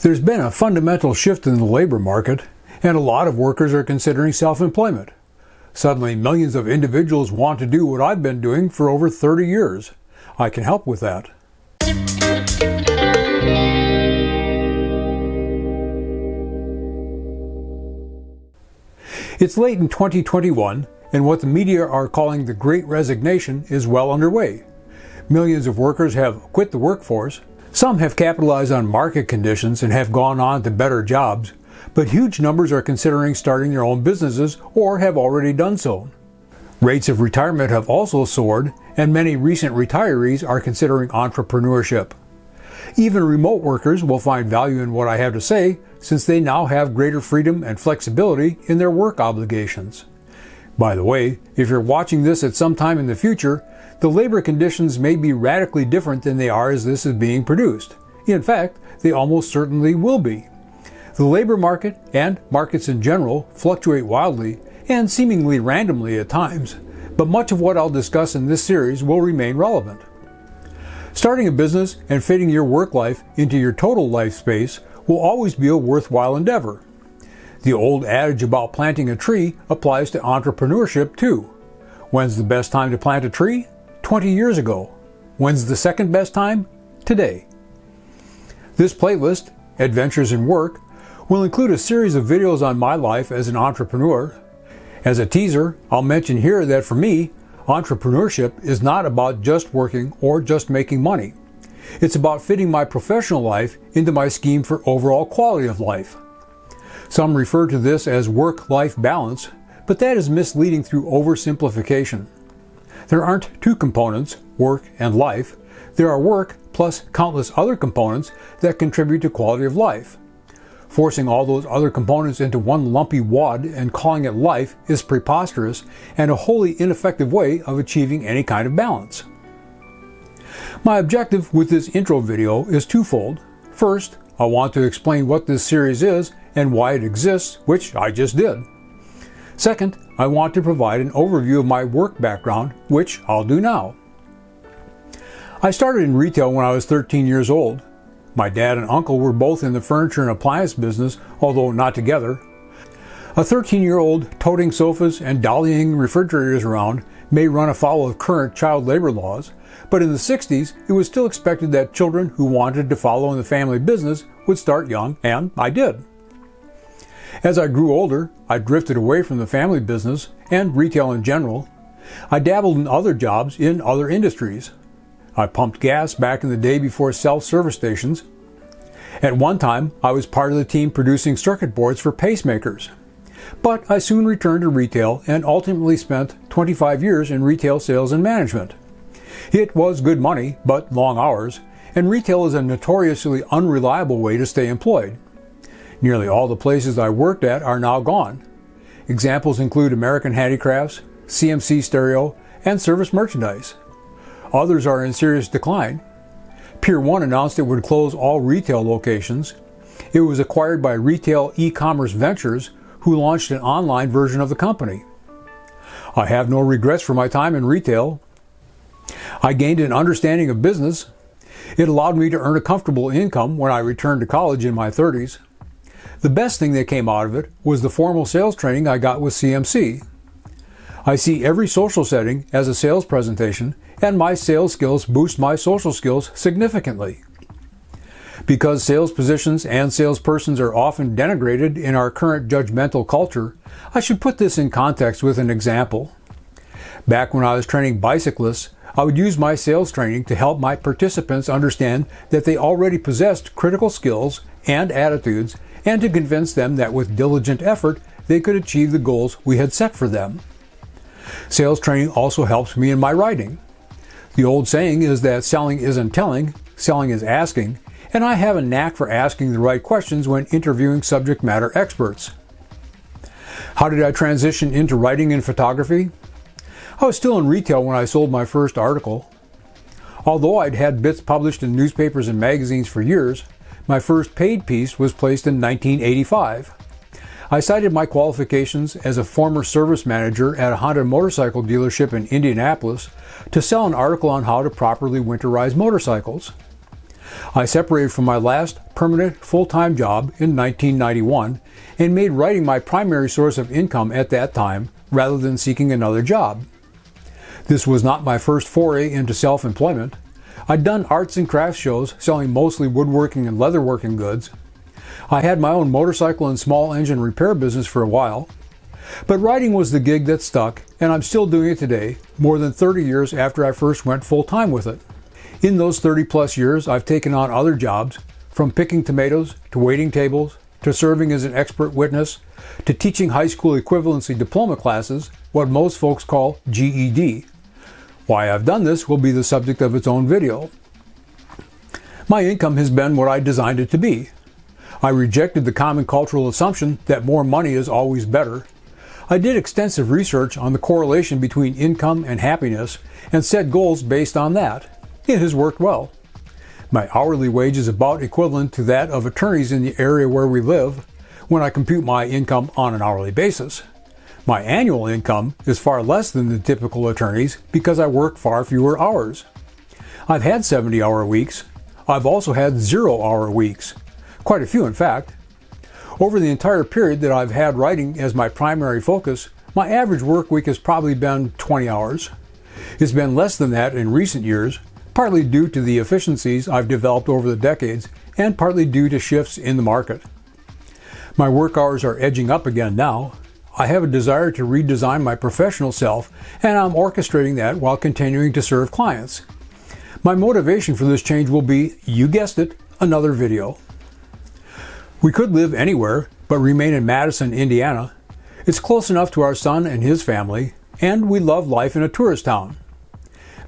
There's been a fundamental shift in the labor market, and a lot of workers are considering self-employment. Suddenly, millions of individuals want to do what I've been doing for over 30 years. I can help with that. It's late in 2021, and what the media are calling the Great Resignation is well underway. Millions of workers have quit the workforce. Some have capitalized on market conditions and have gone on to better jobs, but huge numbers are considering starting their own businesses or have already done so. Rates of retirement have also soared, and many recent retirees are considering entrepreneurship. Even remote workers will find value in what I have to say, since they now have greater freedom and flexibility in their work obligations. By the way, if you're watching this at some time in the future, the labor conditions may be radically different than they are as this is being produced. In fact, they almost certainly will be. The labor market, and markets in general, fluctuate wildly and seemingly randomly at times, but much of what I'll discuss in this series will remain relevant. Starting a business and fitting your work life into your total life space will always be a worthwhile endeavor. The old adage about planting a tree applies to entrepreneurship too. When's the best time to plant a tree? 20 years ago. When's the second best time? Today. This playlist, Adventures in Work, will include a series of videos on my life as an entrepreneur. As a teaser, I'll mention here that for me, entrepreneurship is not about just working or just making money. It's about fitting my professional life into my scheme for overall quality of life. Some refer to this as work-life balance, but that is misleading through oversimplification. There aren't two components, work and life. There are work plus countless other components that contribute to quality of life. Forcing all those other components into one lumpy wad and calling it life is preposterous and a wholly ineffective way of achieving any kind of balance. My objective with this intro video is twofold. First, I want to explain what this series is and why it exists, which I just did. Second, I want to provide an overview of my work background, which I'll do now. I started in retail when I was 13 years old. My dad and uncle were both in the furniture and appliance business, although not together. A 13-year-old toting sofas and dollying refrigerators around may run afoul of current child labor laws, but in the 60s it was still expected that children who wanted to follow in the family business would start young, and I did. As I grew older, I drifted away from the family business and retail in general. I dabbled in other jobs in other industries. I pumped gas back in the day before self-service stations. At one time, I was part of the team producing circuit boards for pacemakers. But I soon returned to retail and ultimately spent 25 years in retail sales and management. It was good money, but long hours, and retail is a notoriously unreliable way to stay employed. Nearly all the places I worked at are now gone. Examples include American Handicrafts, CMC Stereo, and Service Merchandise. Others are in serious decline. Pier 1 announced it would close all retail locations. It was acquired by Retail E-Commerce Ventures, who launched an online version of the company. I have no regrets for my time in retail. I gained an understanding of business. It allowed me to earn a comfortable income when I returned to college in my 30s. The best thing that came out of it was the formal sales training I got with CMC. I see every social setting as a sales presentation, and my sales skills boost my social skills significantly. Because sales positions and salespersons are often denigrated in our current judgmental culture, I should put this in context with an example. Back when I was training bicyclists, I would use my sales training to help my participants understand that they already possessed critical skills and attitudes, and to convince them that with diligent effort, they could achieve the goals we had set for them. Sales training also helps me in my writing. The old saying is that selling isn't telling, selling is asking, and I have a knack for asking the right questions when interviewing subject matter experts. How did I transition into writing and photography? I was still in retail when I sold my first article. Although I'd had bits published in newspapers and magazines for years, my first paid piece was placed in 1985. I cited my qualifications as a former service manager at a Honda motorcycle dealership in Indianapolis to sell an article on how to properly winterize motorcycles. I separated from my last permanent full-time job in 1991 and made writing my primary source of income at that time rather than seeking another job. This was not my first foray into self-employment. I'd done arts and crafts shows selling mostly woodworking and leatherworking goods. I had my own motorcycle and small engine repair business for a while. But writing was the gig that stuck, and I'm still doing it today, more than 30 years after I first went full-time with it. In those 30-plus years, I've taken on other jobs, from picking tomatoes, to waiting tables, to serving as an expert witness, to teaching high school equivalency diploma classes, what most folks call GED. Why I've done this will be the subject of its own video. My income has been what I designed it to be. I rejected the common cultural assumption that more money is always better. I did extensive research on the correlation between income and happiness and set goals based on that. It has worked well. My hourly wage is about equivalent to that of attorneys in the area where we live when I compute my income on an hourly basis. My annual income is far less than the typical attorney's because I work far fewer hours. I've had 70-hour weeks. I've also had 0-hour weeks. Quite a few, in fact. Over the entire period that I've had writing as my primary focus, my average work week has probably been 20 hours. It's been less than that in recent years, partly due to the efficiencies I've developed over the decades and partly due to shifts in the market. My work hours are edging up again now. I have a desire to redesign my professional self, and I'm orchestrating that while continuing to serve clients. My motivation for this change will be, you guessed it, another video. We could live anywhere, but remain in Madison, Indiana. It's close enough to our son and his family, and we love life in a tourist town.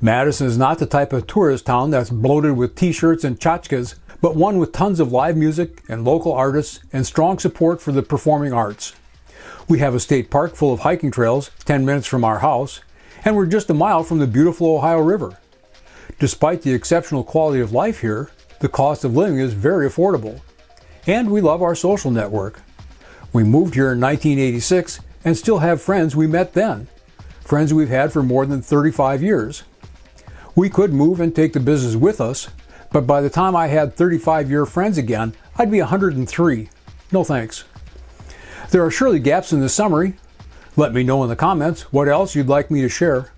Madison is not the type of tourist town that's bloated with t-shirts and tchotchkes, but one with tons of live music and local artists and strong support for the performing arts. We have a state park full of hiking trails 10 minutes from our house, and we're just a mile from the beautiful Ohio River. Despite the exceptional quality of life here, the cost of living is very affordable. And we love our social network. We moved here in 1986 and still have friends we met then, friends we've had for more than 35 years. We could move and take the business with us, but by the time I had 35-year friends again, I'd be 103. No thanks. There are surely gaps in the summary. Let me know in the comments what else you'd like me to share.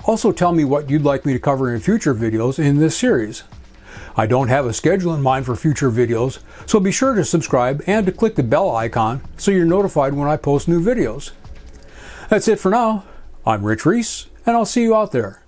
Also tell me what you'd like me to cover in future videos in this series. I don't have a schedule in mind for future videos, so be sure to subscribe and to click the bell icon so you're notified when I post new videos. That's it for now. I'm Rich Reese, and I'll see you out there.